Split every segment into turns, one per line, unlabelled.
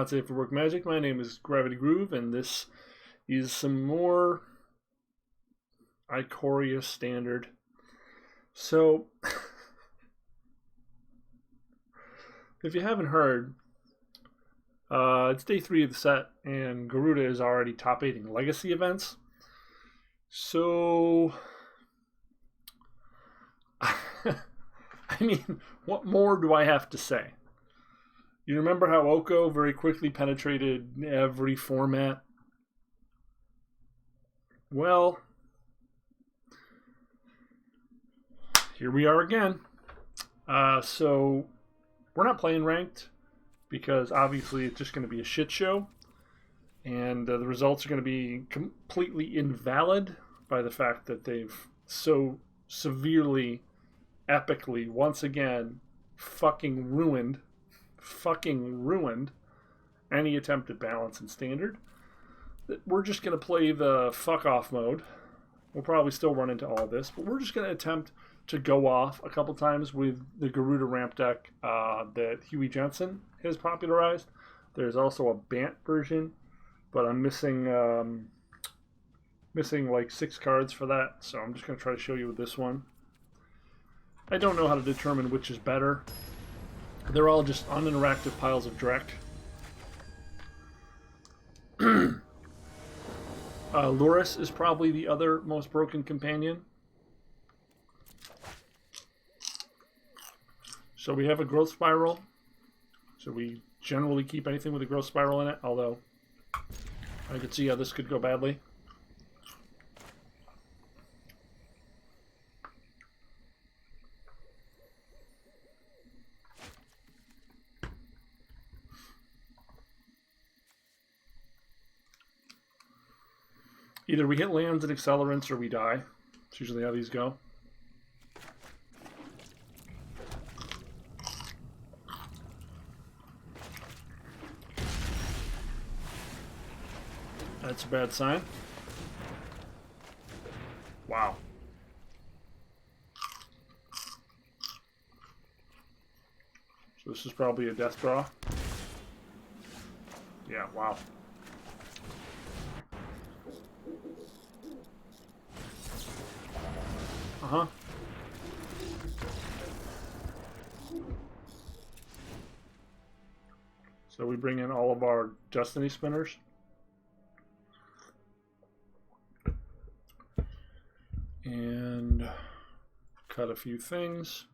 Not safe for work magic. My name is Gravity Groove, and this is some more Ikoria standard. So, if you haven't heard, it's day 3 of the set, and Gyruda is already top 8ing legacy events. So, I mean, what more do I have to say? You remember how Oko very quickly penetrated every format? Well, here we are again. So, we're not playing ranked because obviously it's just going to be a shit show. And the results are going to be completely invalid by the fact that they've so severely, epically, once again, fucking ruined any attempt at balance in standard. We're just going to play the fuck off mode. We'll probably still run into all of this, but we're just going to attempt to go off a couple times with the Gyruda ramp deck that Huey Jensen has popularized. There's also a Bant version, but I'm missing like 6 cards for that, so I'm just going to try to show you with this one. I don't know how to determine which is better. They're all just uninteractive piles of Drek. Lurrus is probably the other most broken companion. So we have a growth spiral. So we generally keep anything with a growth spiral in it, although I could see how this could go badly. Either we hit lands and accelerants or we die. That's usually how these go. That's a bad sign. Wow. So this is probably a death draw. Yeah, wow. Uh-huh. So we bring in all of our Destiny Spinners. And cut a few things.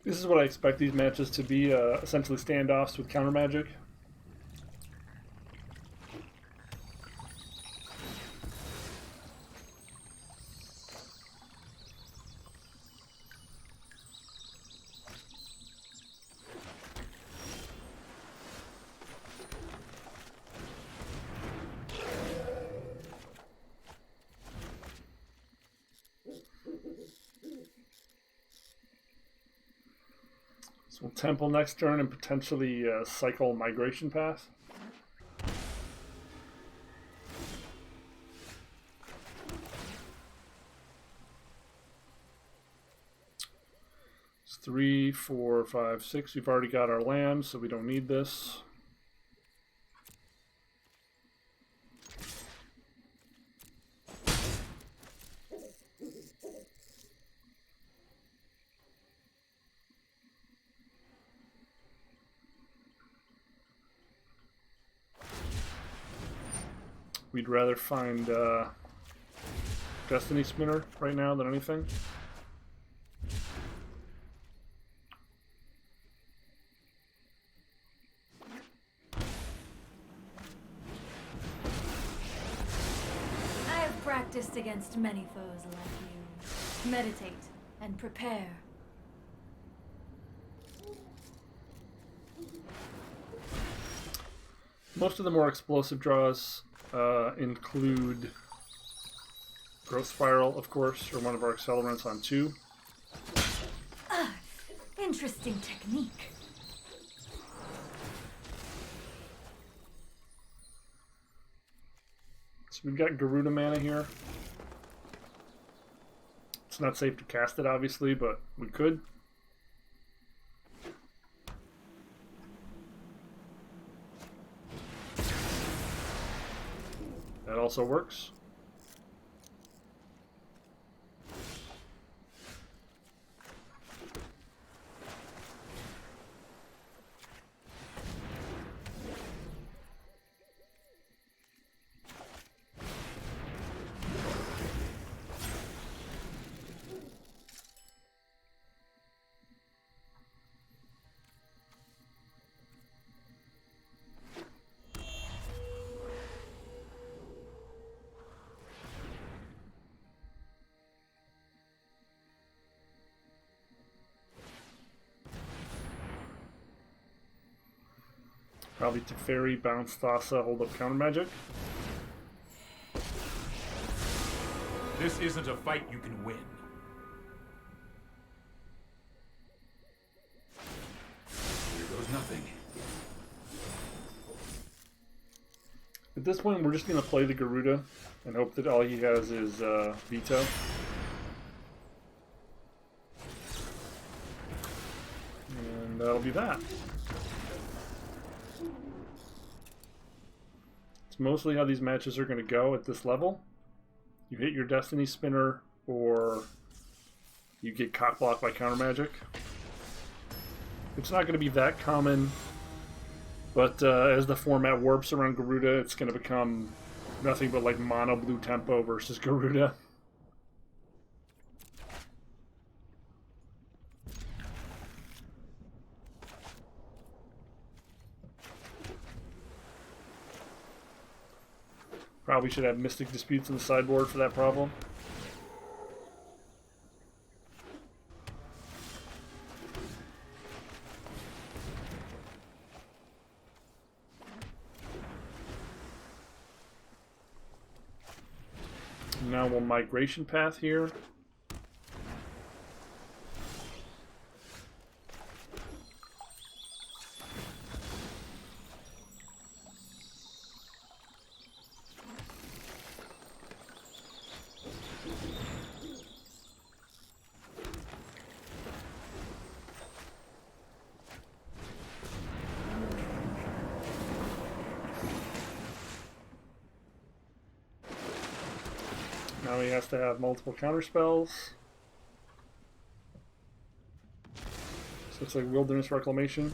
This is what I expect these matches to be, essentially standoffs with counter magic. So we'll Temple next turn and potentially cycle Migration Path. It's 3, 4, 5, 6. We've already got our land, so we don't need this. We'd rather find Destiny Spinner right now than anything.
practiced against many foes like you. Meditate and prepare.
Most of the more explosive draws include Growth Spiral, of course, or one of our accelerants on 2.
Interesting technique.
So we've got Gyruda mana here. It's not safe to cast it, obviously, but we could. That also works. Probably Teferi, Bounce, Thassa, hold up counter magic.
This isn't a fight you can win. Here goes nothing.
At this point, we're just going to play the Gyruda and hope that all he has is Veto. And that'll be that. It's mostly how these matches are going to go at this level. You hit your Destiny Spinner, or you get cockblocked by counter magic. It's not going to be that common, but as the format warps around Gyruda, it's going to become nothing but like mono blue tempo versus Gyruda. Probably should have Mystic Disputes on the sideboard for that problem. Now we'll Migration Path here. Now he has to have multiple counter spells. So it's like Wilderness Reclamation.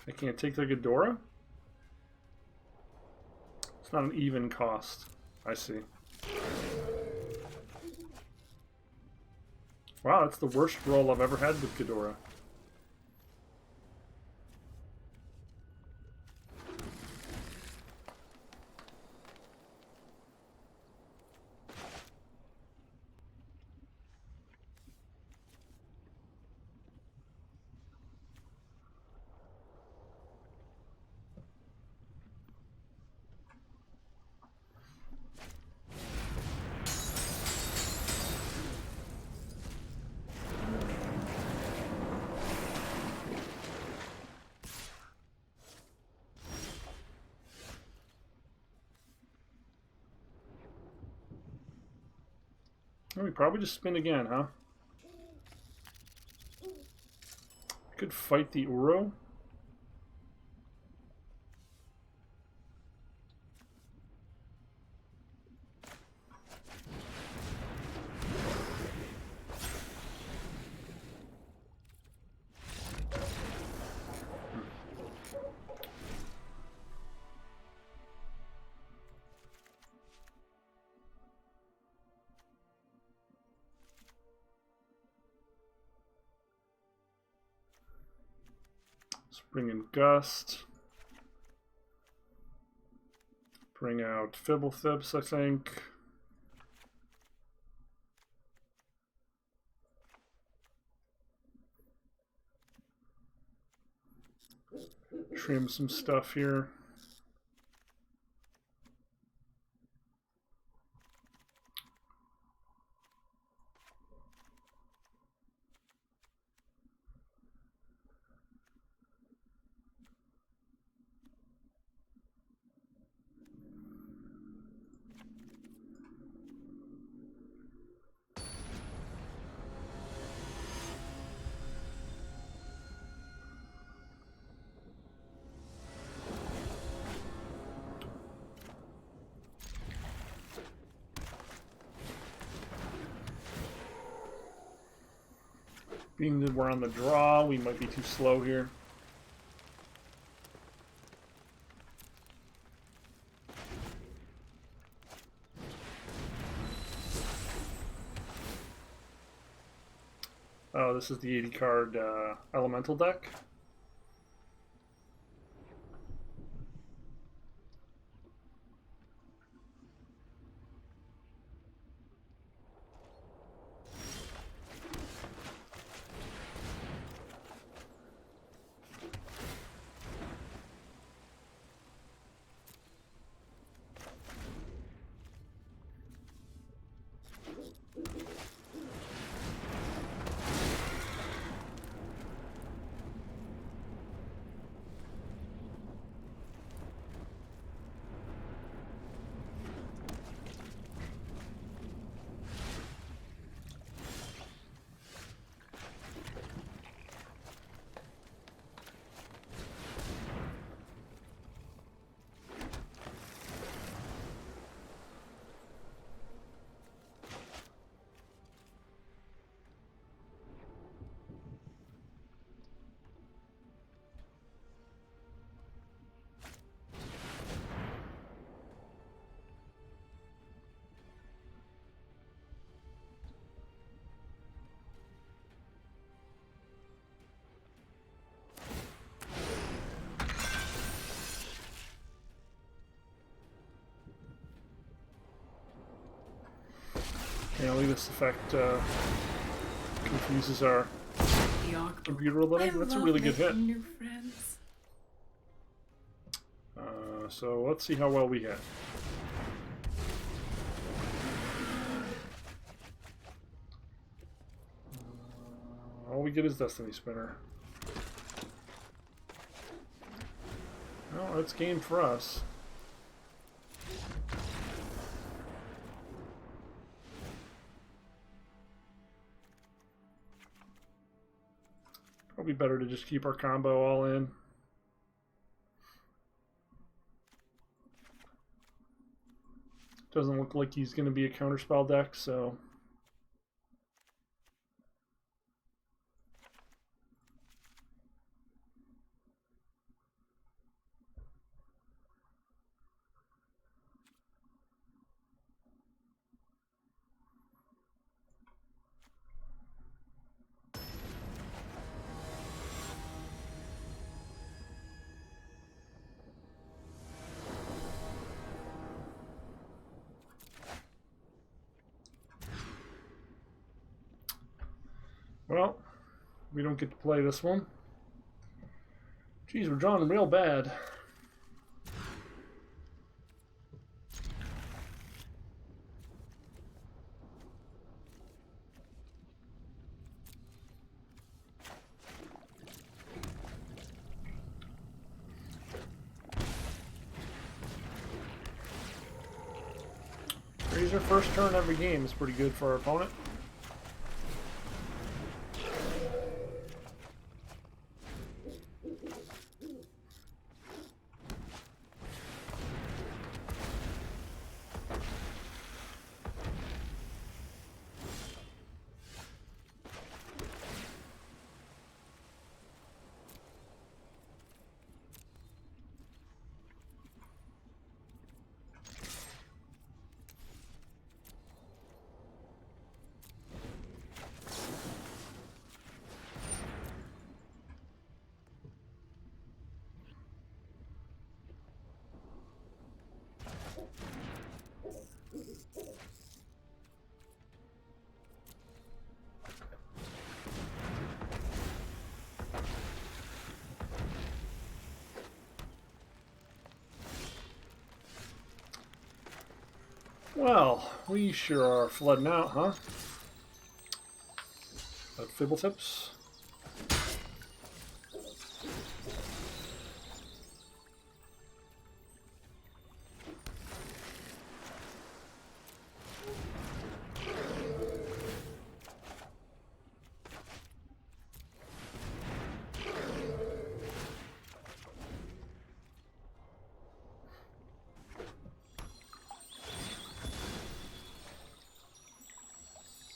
I can't take the Ghidorah? It's not an even cost. I see. Wow, that's the worst roll I've ever had with Ghidorah. Oh, we probably just spin again, huh? Could fight the Uro. Bring in Gust. Bring out Fibblethibs, I think. Trim some stuff here. Being that we're on the draw, we might be too slow here. Oh, this is the 80 card elemental deck. Apparently this effect confuses our computer a little. That's a really good hit.
New friends.
So let's see how well we hit. All we get is Destiny Spinner. Well, that's game for us. Probably better to just keep our combo all in. Doesn't look like he's going to be a counterspell deck, so... Well, we don't get to play this one. Geez, we're drawing real bad. Raise our first turn every game is pretty good for our opponent. Well, we sure are flooding out, huh? Fibble tips.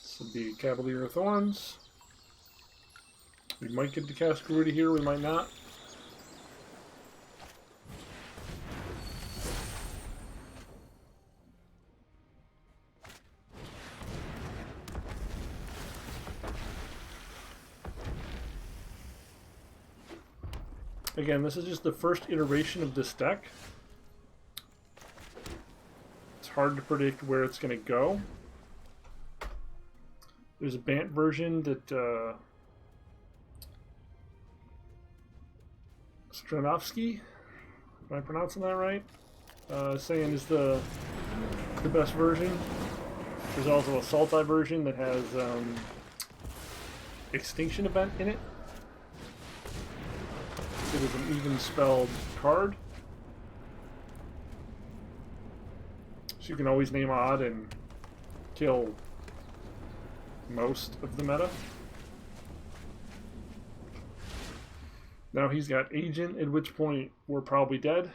This would be Cavalier of Thorns. We might get to cast Gyruda here, we might not. Again, this is just the first iteration of this deck. It's hard to predict where it's going to go. There's a Bant version that Stranovsky, am I pronouncing that right? Saying is the best version. There's also a Sultai version that has Extinction Event in it. It is an even spelled card. So you can always name odd and kill most of the meta. Now he's got Agent, at which point we're probably dead.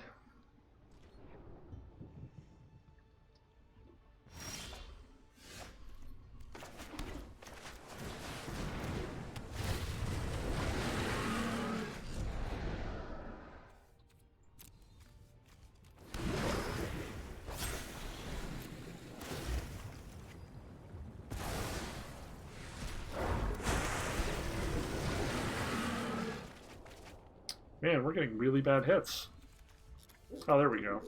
Man, we're getting really bad hits. Oh, there we go.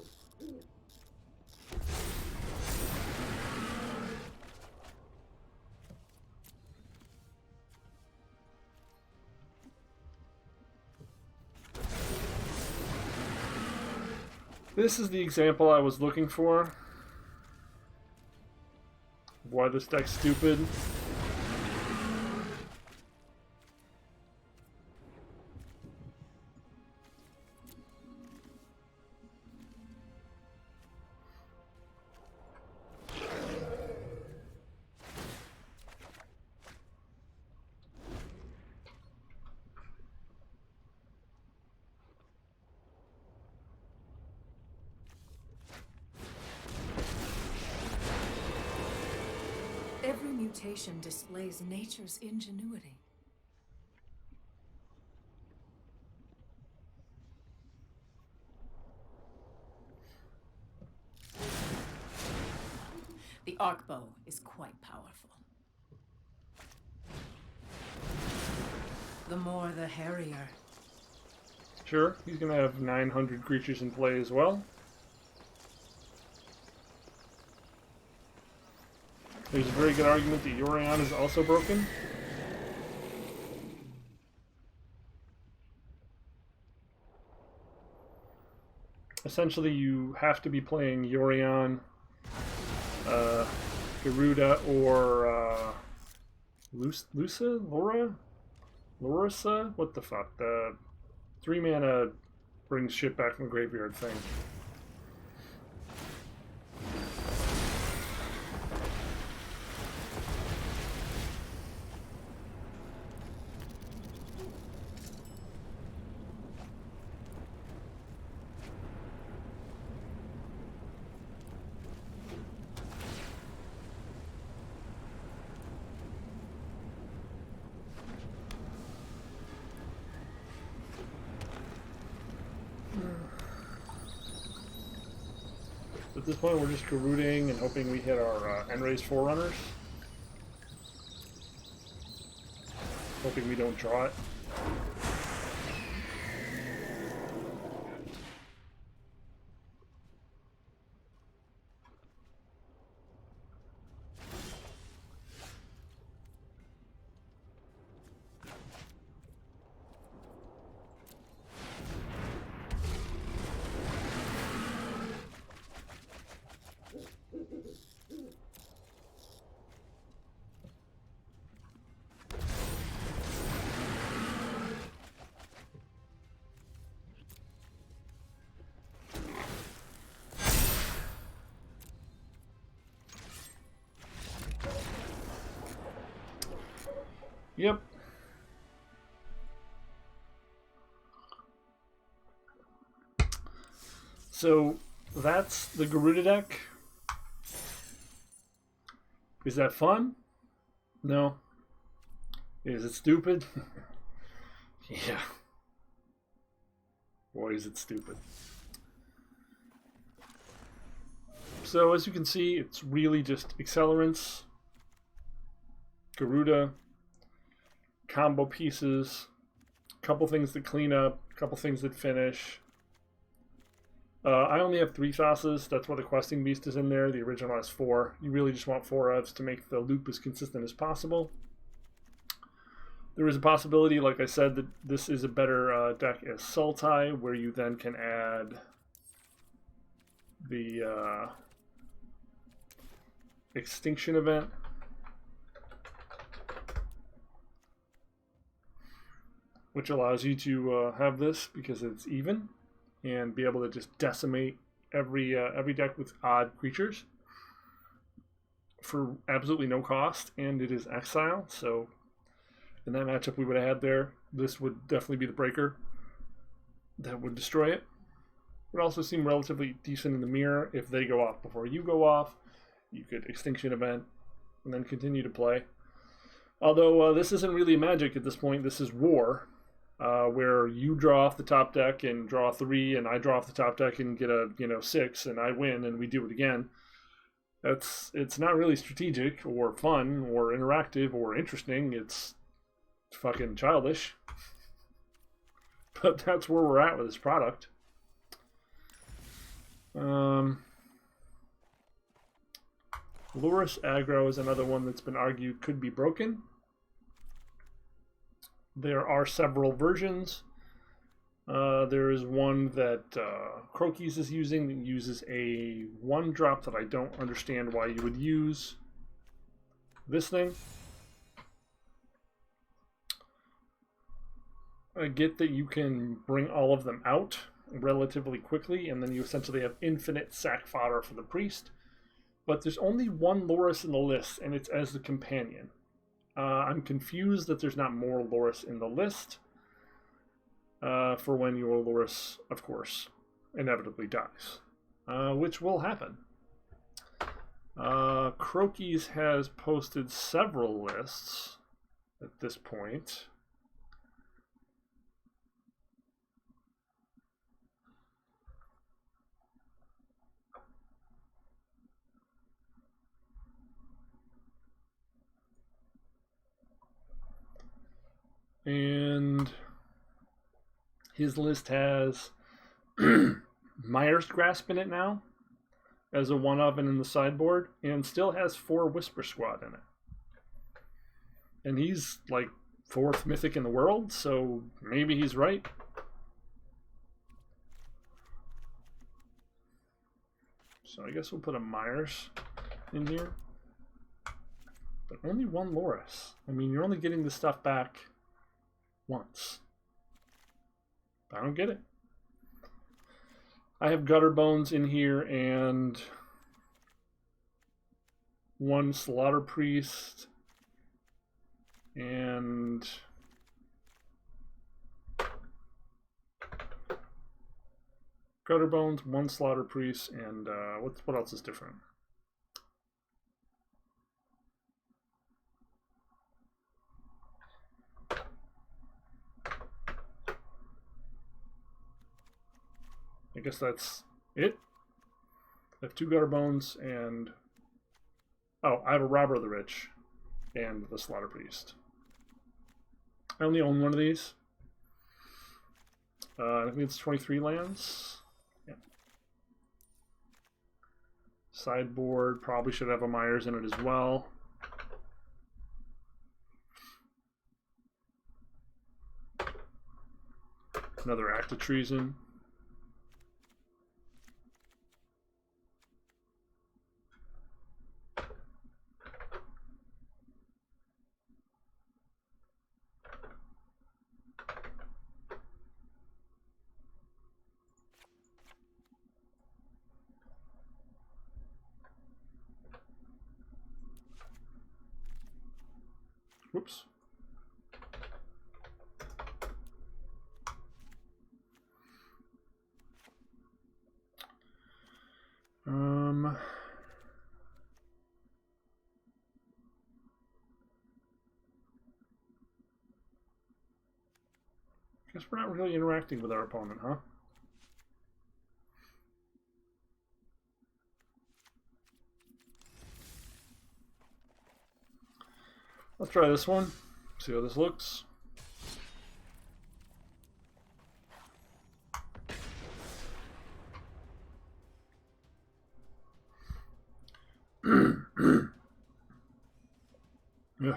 This is the example I was looking for. Why this deck's stupid.
Every mutation displays nature's ingenuity. The arc bow is quite powerful. The more the hairier.
Sure, he's gonna have 900 creatures in play as well. There's a very good argument that Yorion is also broken. Essentially, you have to be playing Yorion, Gyruda, or Lurrus? What the fuck? The 3-mana brings shit back from the graveyard thing. At this point, we're just Gyrudaing and hoping we hit our End-Raze Forerunners. Hoping we don't draw it. Yep. So that's the Gyruda deck. Is that fun? No. Is it stupid? Yeah. Boy, is it stupid. So as you can see, it's really just accelerants, Gyruda, combo pieces, a couple things that clean up, a couple things that finish. I only have 3 sauces. That's why the questing beast is in there. The original has 4. You really just want 4 ofs to make the loop as consistent as possible. There is a possibility, like I said, that this is a better deck as Sultai, where you then can add the extinction event. Which allows you to have this because it's even and be able to just decimate every deck with odd creatures for absolutely no cost, and it is exile, so in that matchup we would have had there, this would definitely be the breaker that would destroy it. It would also seem relatively decent in the mirror. If they go off before you go off, you could extinction event and then continue to play. Although this isn't really Magic at this point, this is War, where you draw off the top deck and draw 3, and I draw off the top deck and get a 6, and I win, and we do it again. It's not really strategic or fun or interactive or interesting. It's fucking childish. But that's where we're at with this product. Lurrus aggro is another one that's been argued could be broken. There are several versions. There is one that Croakies is using that uses a 1-drop that I don't understand why you would use this thing. I get that you can bring all of them out relatively quickly, and then you essentially have infinite sack fodder for the priest. But there's only one Lurrus in the list, and it's as the companion. I'm confused that there's not more Lurrus in the list for when your Lurrus, of course, inevitably dies, which will happen. Croakies has posted several lists at this point. And his list has Myers Grasp in it now as a 1-of and in the sideboard, and still has 4 Whisper Squad in it. And he's like 4th mythic in the world, so maybe he's right. So I guess we'll put a Myers in here. But only 1 Lurrus. I mean, you're only getting the stuff back once. I don't get it. I have Gutter Bones in here and 1 Slaughter Priest and Gutter Bones, 1 Slaughter Priest, and what else is different? I guess that's it. I have 2 Gutter Bones and... oh, I have a Robber of the Rich and the Slaughter Priest. I only own 1 of these. I think it's 23 lands. Yeah. Sideboard probably should have a Myers in it as well. Another Act of Treason. Whoops. Guess we're not really interacting with our opponent, huh? Let's try this one. See how this looks. Yeah.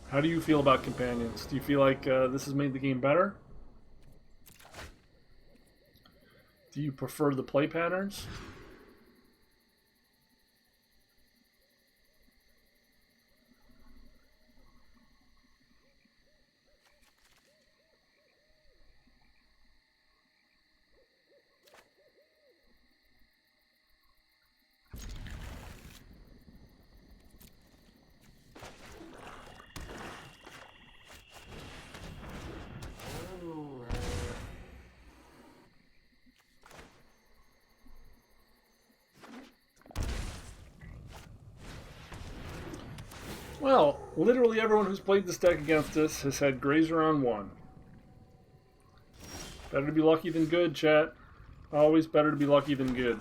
How do you feel about companions? Do you feel like this has made the game better? Do you prefer the play patterns? Well, literally everyone who's played this deck against us has had Grazer on 1. Better to be lucky than good, chat. Always better to be lucky than good.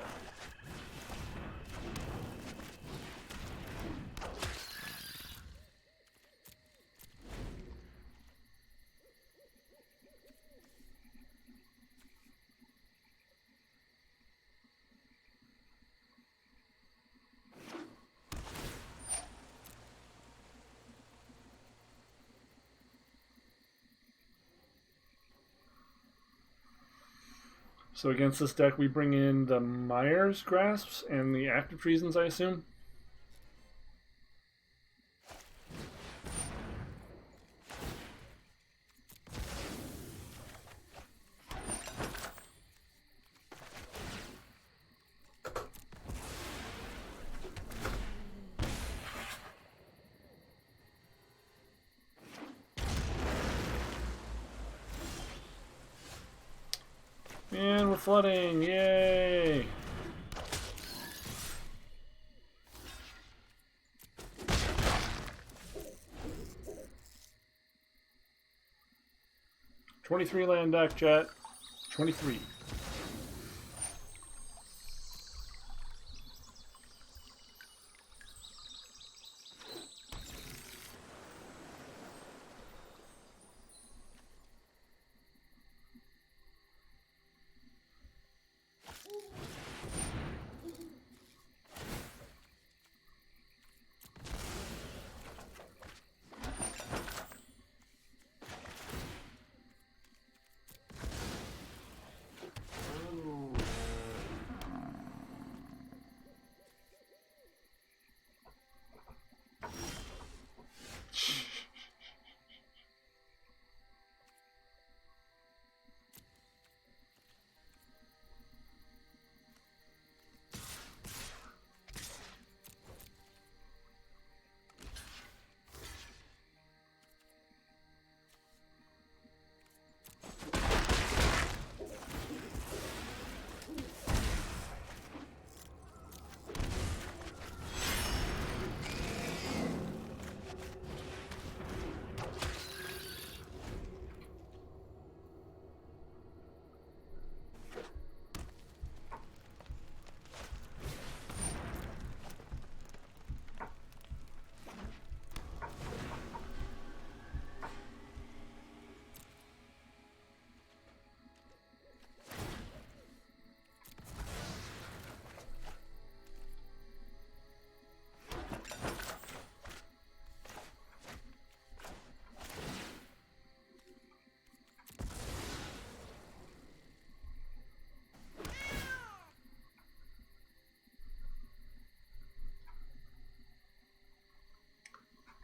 So against this deck, we bring in the Myers Grasps and the Active Treasons, I assume. And we're flooding, yay! $23 land deck, chat. 23.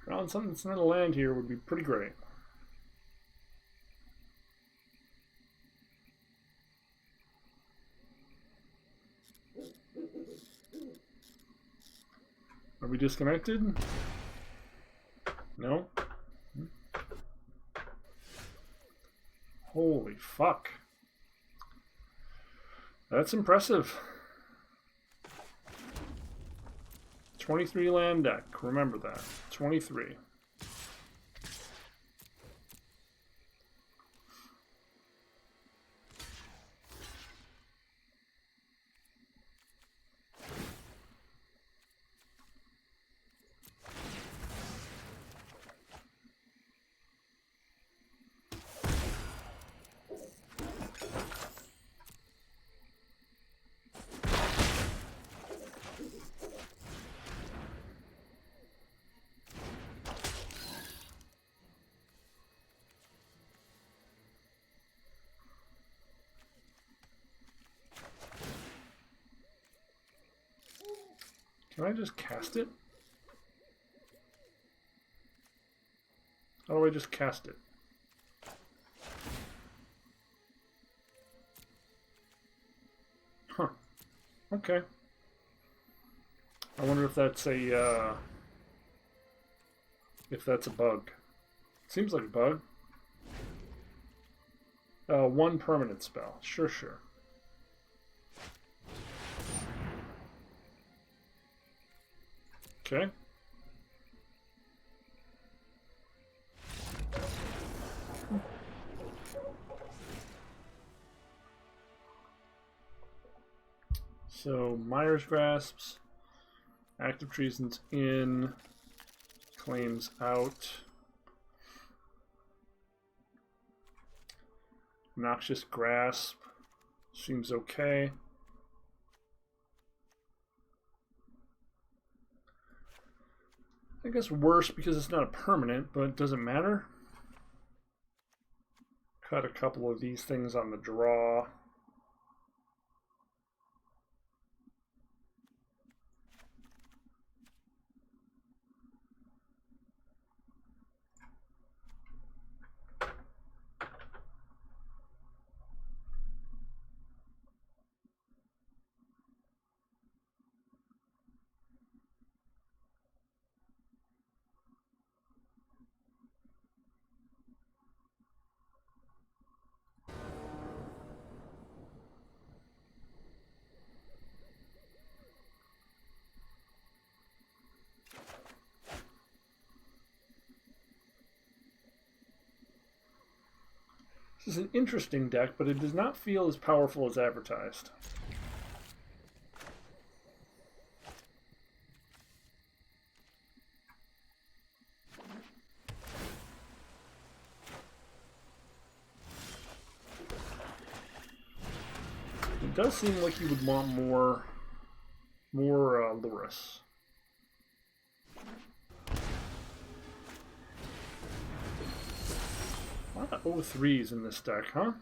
Drawing something that's not a land here would be pretty great. Are we disconnected? No? Holy fuck. That's impressive. 23 land deck. Remember that. 23. Can I just cast it? How do I just cast it? Huh. Okay. I wonder if that's a bug. Seems like a bug. One permanent spell. Sure. Okay. So Myers grasps, active treason's in, claims out, noxious grasp seems okay. I guess worse because it's not a permanent, but it doesn't matter. Cut a couple of these things on the draw. This is an interesting deck, but it does not feel as powerful as advertised. It does seem like you would want more Lurrus. A lot of O3s in this deck, huh?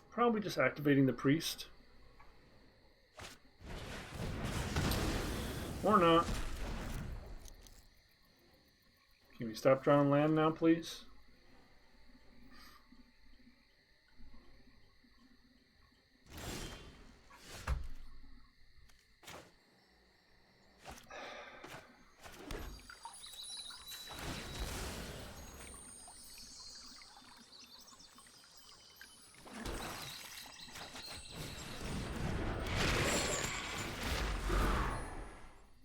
Probably just activating the priest. Or not. Can we stop drawing land now, please?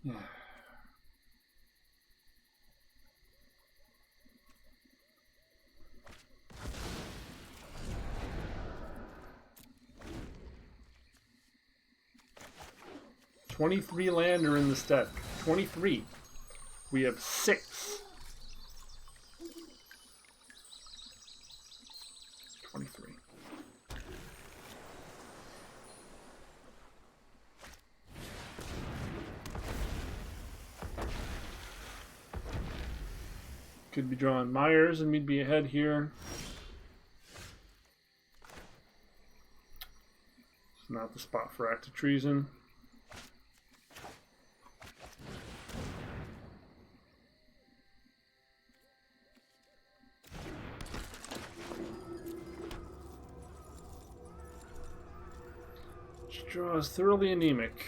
Yeah. $23 land are in this deck. 23. We have 6. 23. Could be drawing Myers and we'd be ahead here. It's not the spot for active treason. draw is thoroughly anemic.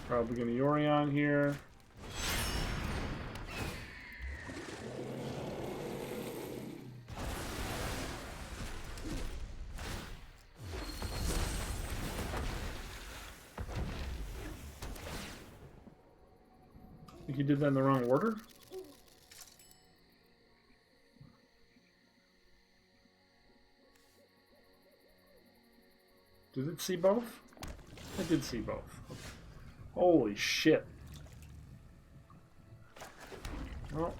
Probably going to Yorion here. I think you did that in the wrong order. Did it see both? I did see both. Holy shit. Well.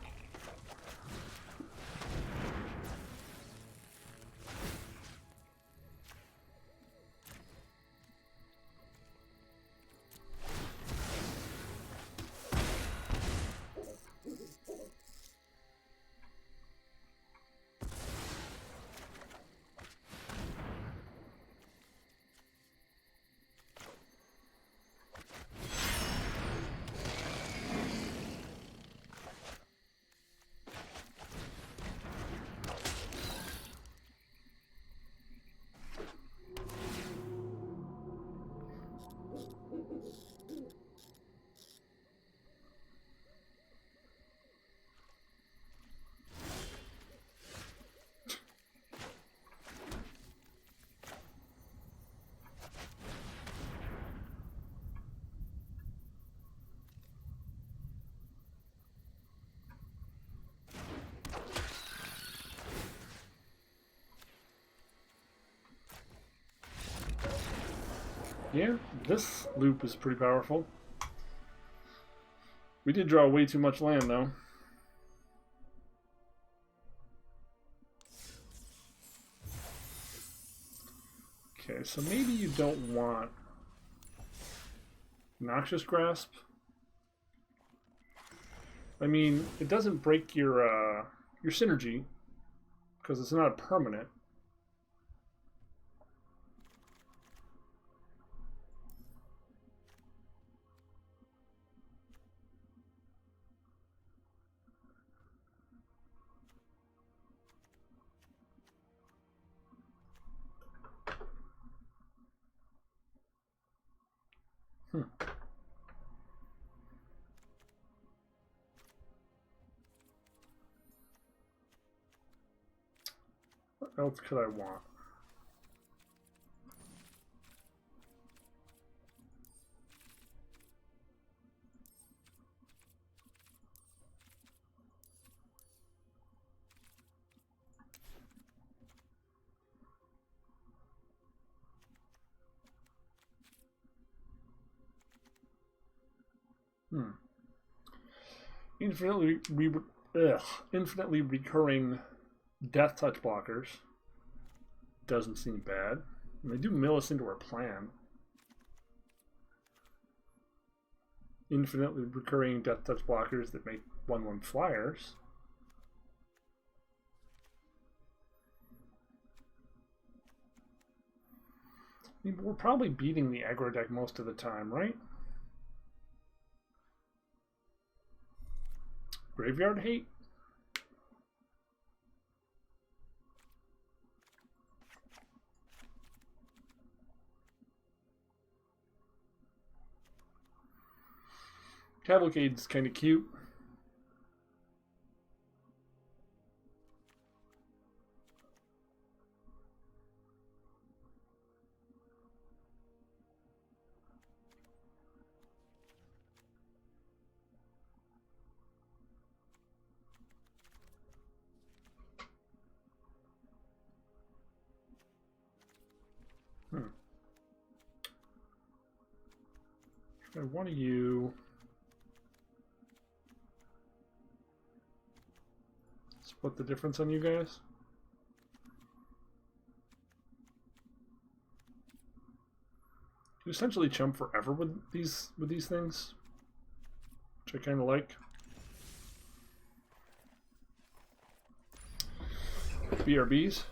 Yeah, this loop is pretty powerful. We did draw way too much land, though. Okay, so maybe you don't want Noxious Grasp. I mean, it doesn't break your synergy, because it's not a permanent. What else could I want? Infinitely recurring death touch blockers. Doesn't seem bad. And they do mill us into our plan. Infinitely recurring death touch blockers that make 1/1 flyers. I mean, we're probably beating the aggro deck most of the time, right? Graveyard Hate? Cavalcade's kind of cute. Try one of you. Split the difference on you guys. You essentially chump forever with these things, which I kind of like. BRBs.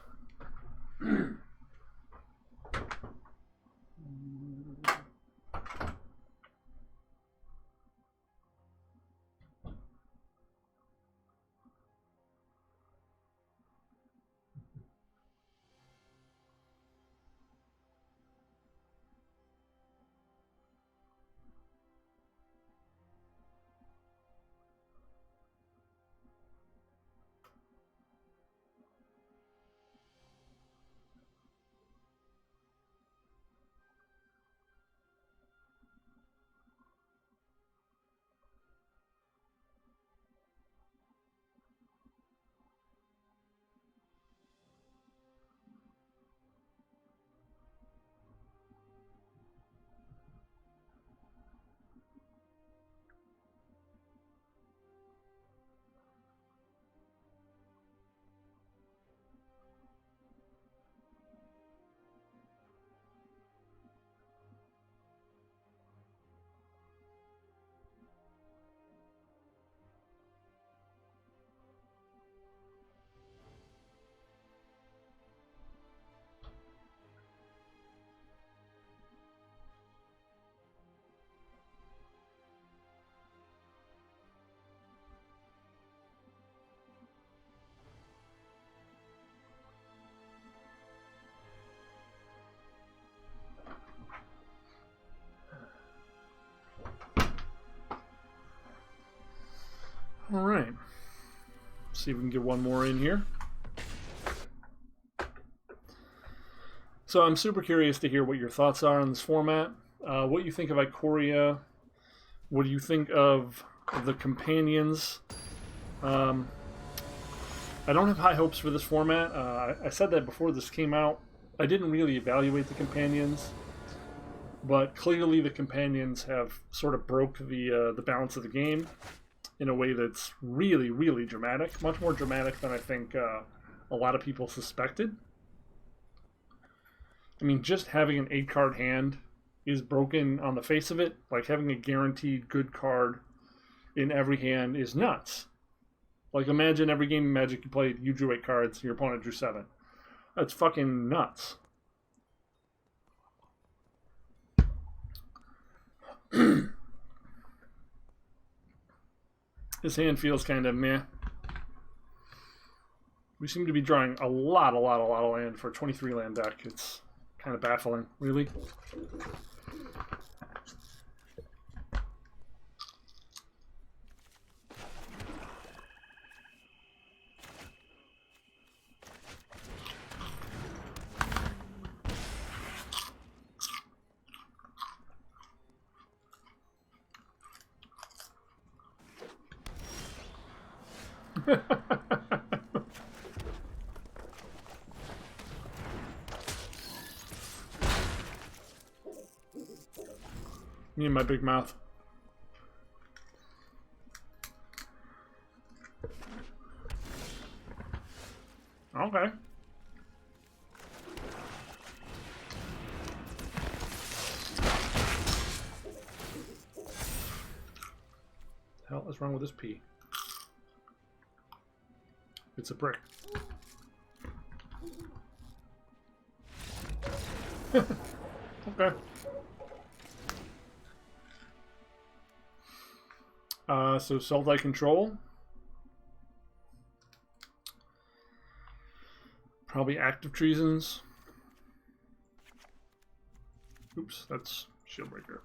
see if we can get one more in here. So I'm super curious to hear what your thoughts are on this format. What you think of Ikoria. What do you think of the companions? I don't have high hopes for this format. I said that before this came out. I didn't really evaluate the companions, but clearly the companions have sort of broke the balance of the game in a way that's really, really dramatic. Much more dramatic than I think a lot of people suspected. I mean, just having an 8-card hand is broken on the face of it. Like, having a guaranteed good card in every hand is nuts. Like, imagine every game of Magic you played, you drew 8 cards, your opponent drew 7. That's fucking nuts. This hand feels kind of meh. We seem to be drawing a lot of land for a 23 land deck. It's kind of baffling, really. Me and my big mouth. Okay. The hell is wrong with this P? It's a brick. Okay. So Sultai control. Probably active treasons. Oops, that's Shieldbreaker.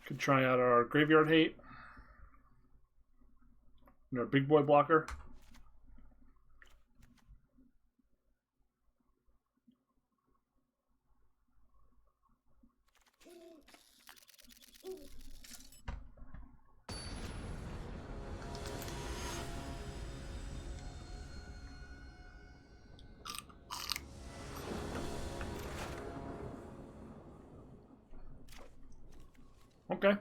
Could try out our Graveyard Hate. And our Big Boy blocker. Okay.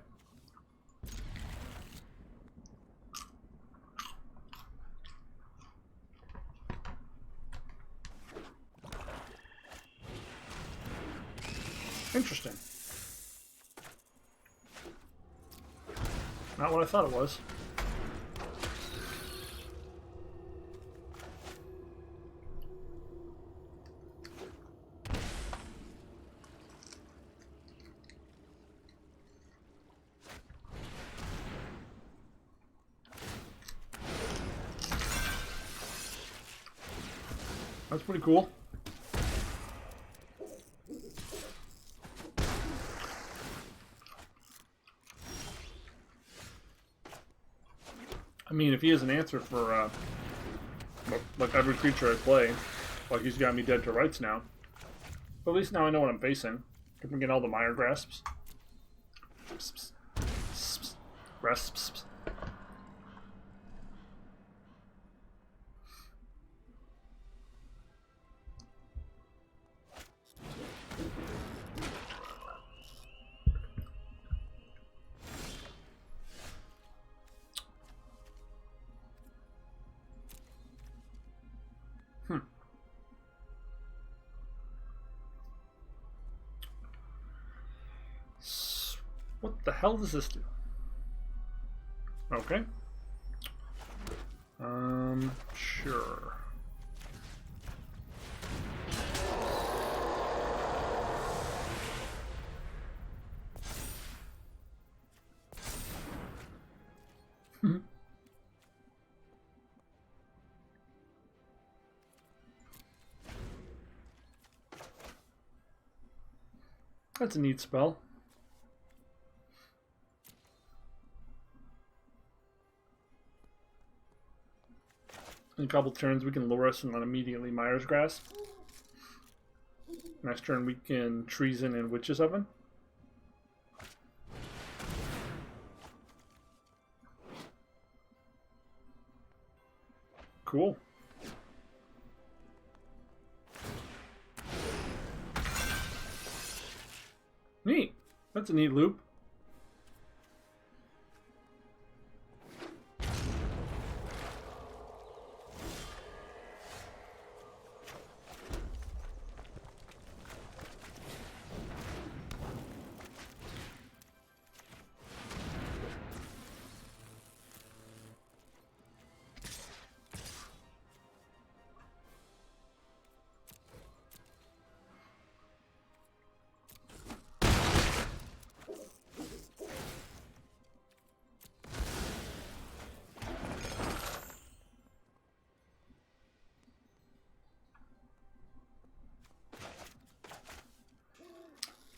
Interesting. Not what I thought it was. That's pretty cool. I mean, if he has an answer for like every creature I play, like he's got me dead to rights now. But at least now I know what I'm facing. I can get all the Mire Grasps. Grasps. What the hell does this do? Okay. Sure. That's a neat spell. In a couple turns, we can Lurrus and then immediately Mire's Grasp. Next turn, we can Treason and Witch's Oven. Cool. Neat. That's a neat loop.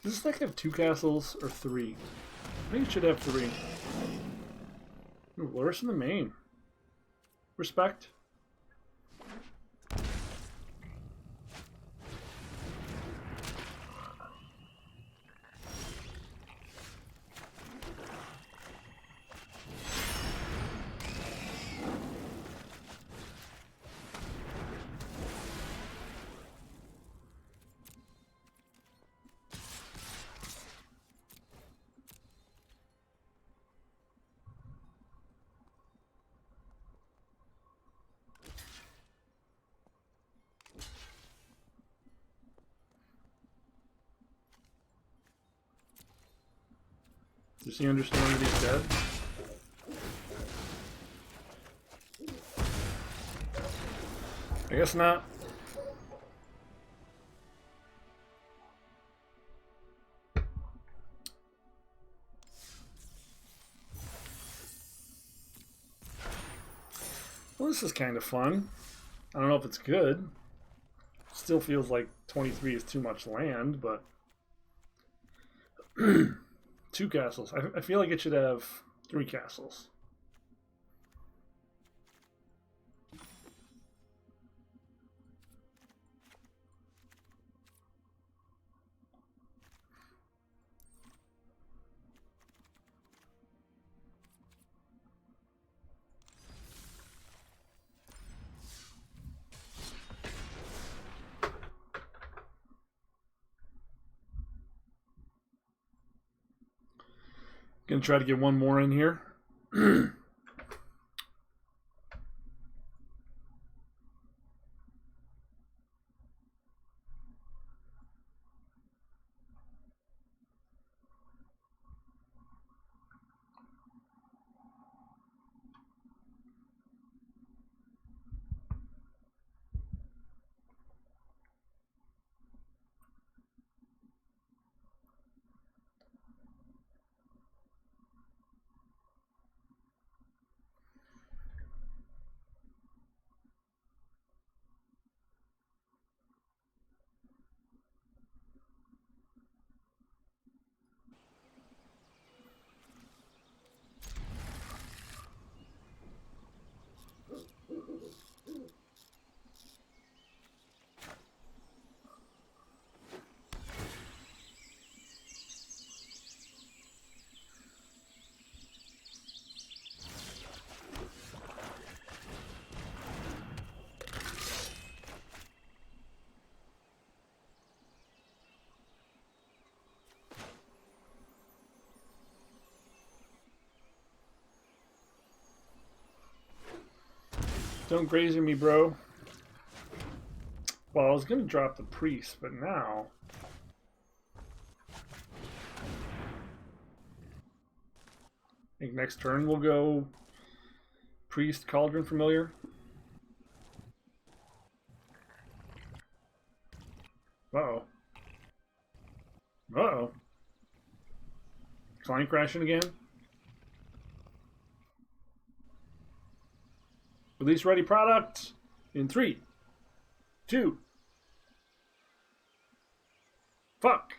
Does this deck have 2 castles or 3? I think it should have 3. Ooh, Lurrus in the main. Respect. Does he understand that he's dead? I guess not. Well, this is kind of fun. I don't know if it's good. Still feels like 23 is too much land, but 2 castles. I feel like it should have 3 castles. Gonna try to get one more in here. Don't grazer me, bro. Well, I was gonna drop the priest, but now I think next turn we'll go priest, cauldron familiar. Client crashing again. Release ready product in 3, 2. Fuck.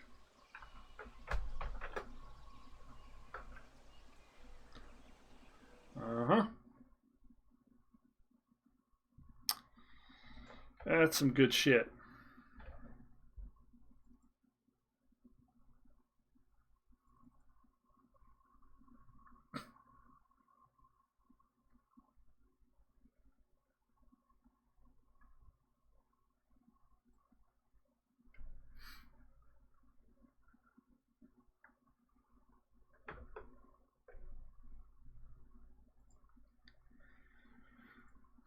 Uh-huh. That's some good shit.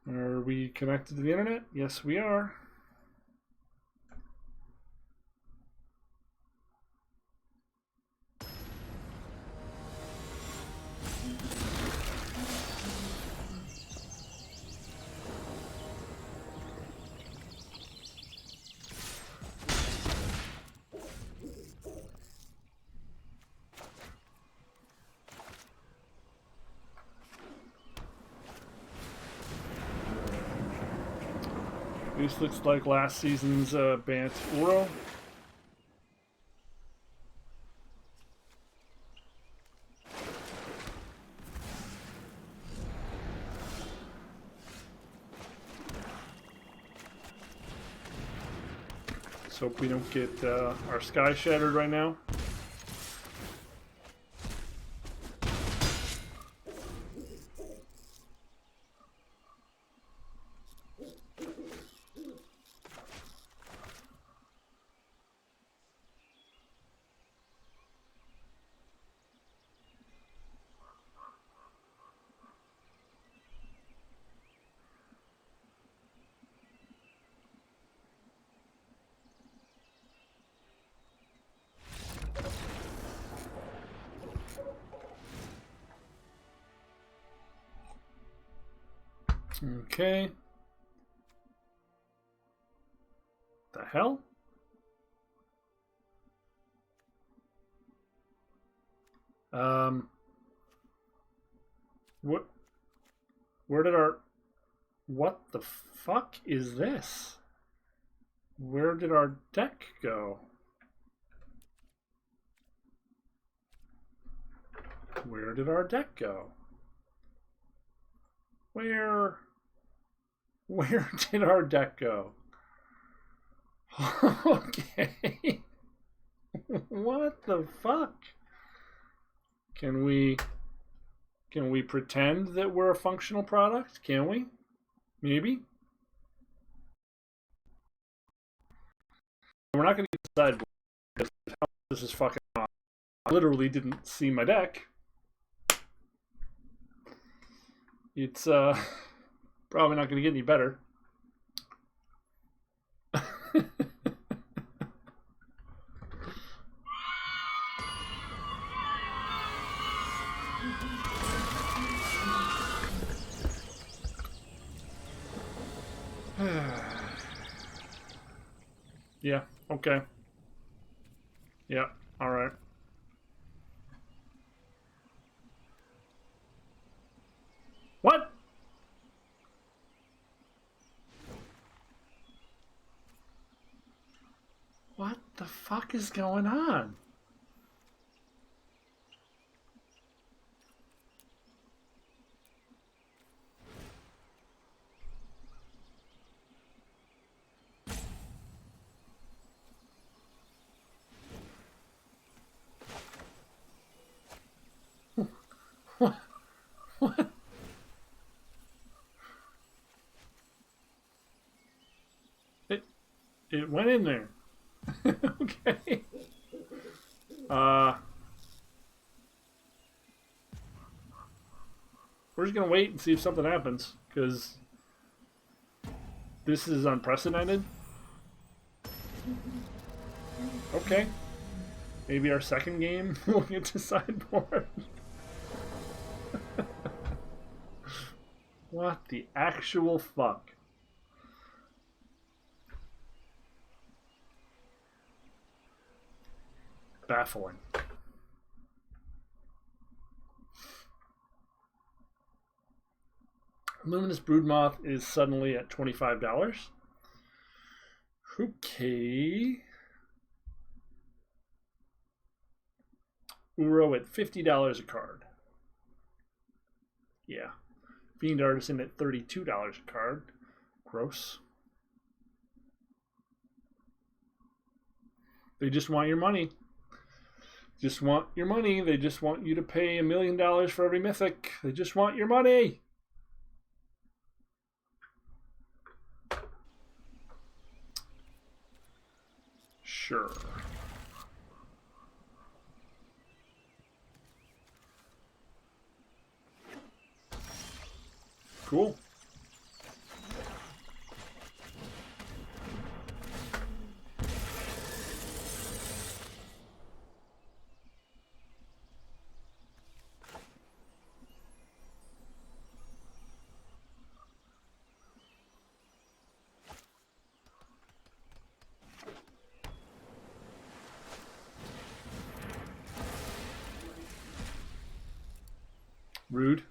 Are we connected to the internet? Yes, we are. This looks like last season's Bant Uro. Let's hope we don't get our sky shattered right now. Okay. The hell? What? Where did our... What the fuck is this? Where did our deck go? Where did our deck go? Where did our deck go? Okay. What the fuck? Can we pretend that we're a functional product? Can we? Maybe. We're not going to get the sideboard because this is fucking off. I literally didn't see my deck. It's probably not going to get any better. Yeah, okay. Yeah, alright. What? What the fuck is going on? What? What? It went in there. Okay. We're just gonna wait and see if something happens, because this is unprecedented. Okay. Maybe our second game we'll get to sideboard. What the actual fuck? Baffling. Luminous Broodmoth is suddenly at $25. Okay. Uro at $50 a card. Yeah. Fiend Artisan at $32 a card. Gross. They just want your money. Just want your money. They just want you to pay $1 million for every mythic. They just want your money. Sure. Cool. Rude.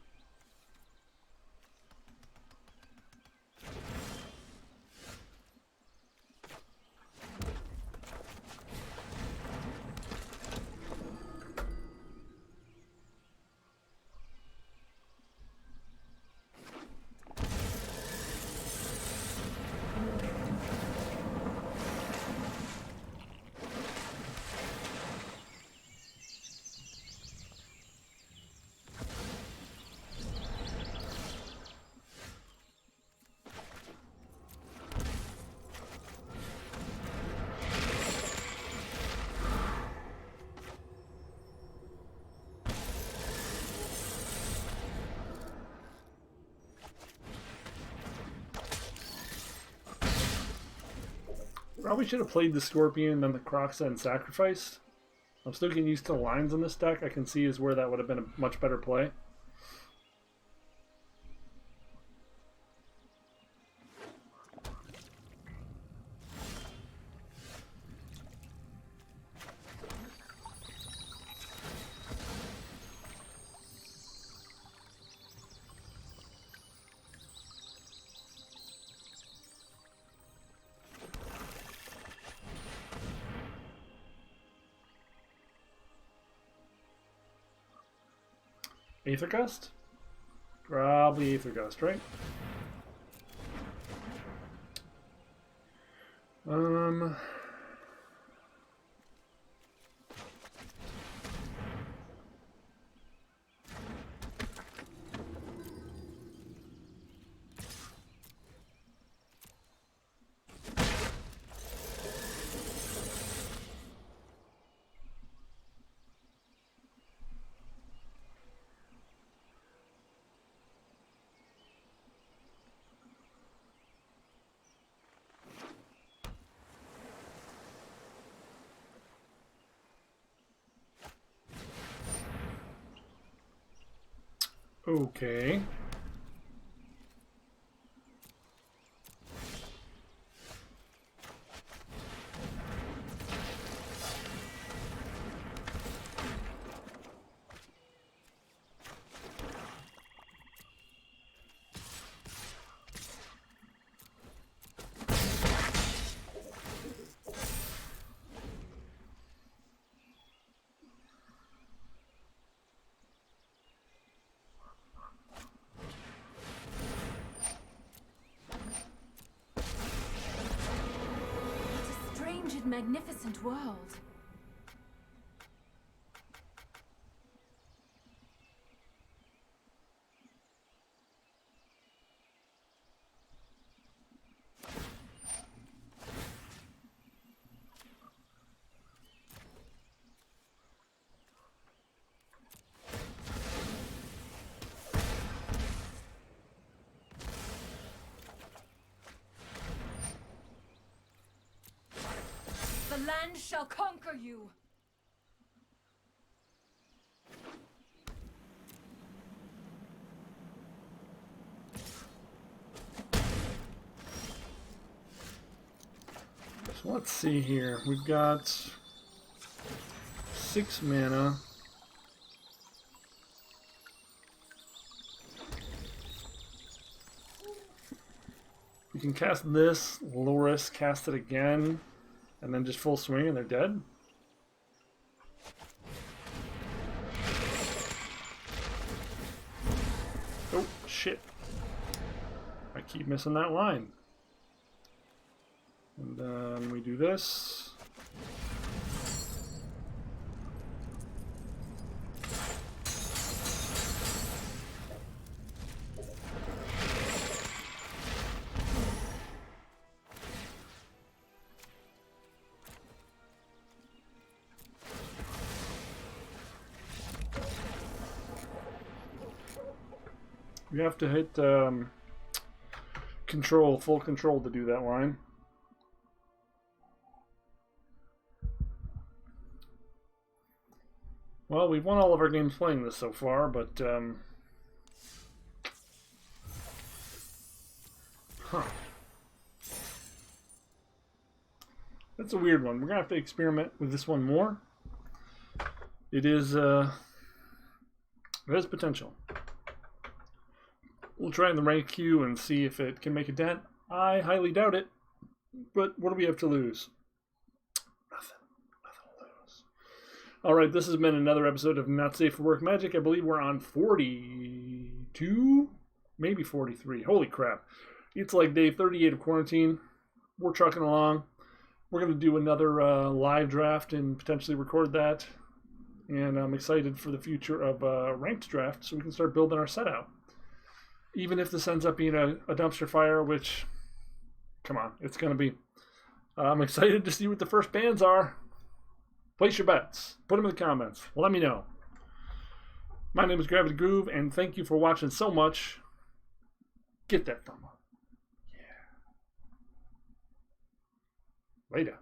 Probably should have played the Scorpion and then the Croxa and sacrificed. I'm still getting used to the lines in this deck. I can see is where that would have been a much better play. Aether Gust? Probably Aether Gust, right? Okay.
Magnificent world. The land shall conquer you!
So let's see here. We've got 6 mana. can cast this, Lurrus, cast it again, and then just full swing and they're dead. Oh, shit. I keep missing that line. And then we do this. You have to hit control, full control to do that line. Well, we've won all of our games playing this so far, but that's a weird one. We're gonna have to experiment with this one more. It has potential. We'll try in the rank queue and see if it can make a dent. I highly doubt it. But what do we have to lose? Nothing. Nothing to lose. Alright, this has been another episode of Not Safe for Work Magic. I believe we're on 42? Maybe 43. Holy crap. It's like day 38 of quarantine. We're trucking along. We're going to do another live draft and potentially record that. And I'm excited for the future of ranked draft so we can start building our set out. Even if this ends up being a dumpster fire, which, come on, it's going to be. I'm excited to see what the first bans are. Place your bets. Put them in the comments. Let me know. My name is Gravity Groove, and thank you for watching so much. Get that thumb up. Yeah. Later.